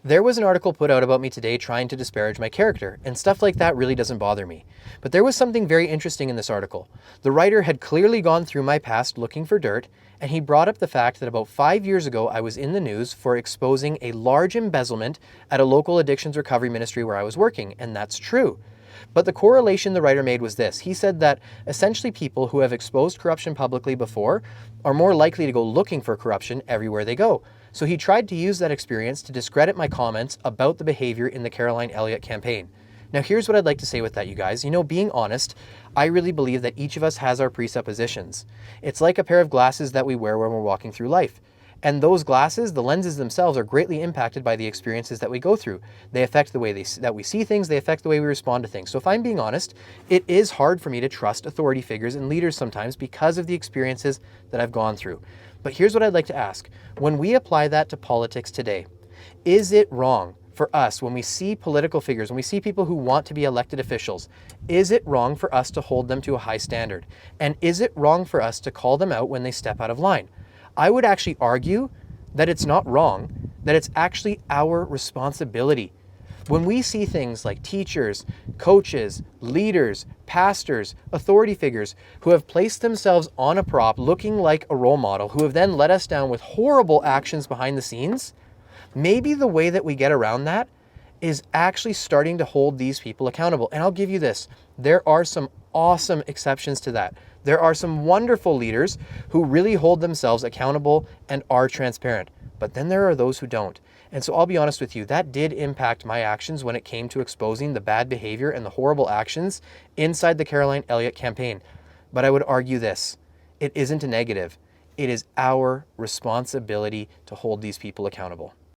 There was an article put out about me today trying to disparage my character, and stuff like that really doesn't bother me. But there was something very interesting in this article. The writer had clearly gone through my past looking for dirt, and he brought up the fact that about 5 years ago I was in the news for exposing a large embezzlement at a local addictions recovery ministry where I was working, and that's true. But the correlation the writer made was this. He said that essentially people who have exposed corruption publicly before are more likely to go looking for corruption everywhere they go. So he tried to use that experience to discredit my comments about the behavior in the Caroline Elliott campaign. Now here's what I'd like to say with that, you guys. Being honest, I really believe that each of us has our presuppositions. It's like a pair of glasses that we wear when we're walking through life. And those glasses, the lenses themselves, are greatly impacted by the experiences that we go through. They affect the way that we see things, they affect the way we respond to things. So if I'm being honest, it is hard for me to trust authority figures and leaders sometimes because of the experiences that I've gone through. But here's what I'd like to ask. When we apply that to politics today, is it wrong for us when we see political figures, when we see people who want to be elected officials, is it wrong for us to hold them to a high standard? And is it wrong for us to call them out when they step out of line? I would actually argue that it's not wrong, that it's actually our responsibility. When we see things like teachers, coaches, leaders, pastors, authority figures who have placed themselves on a prop looking like a role model, who have then let us down with horrible actions behind the scenes, maybe the way that we get around that is actually starting to hold these people accountable. And I'll give you this, there are some awesome exceptions to that. There are some wonderful leaders who really hold themselves accountable and are transparent. But then there are those who don't. And so I'll be honest with you, that did impact my actions when it came to exposing the bad behavior and the horrible actions inside the Caroline Elliott campaign. But I would argue this, it isn't a negative. It is our responsibility to hold these people accountable.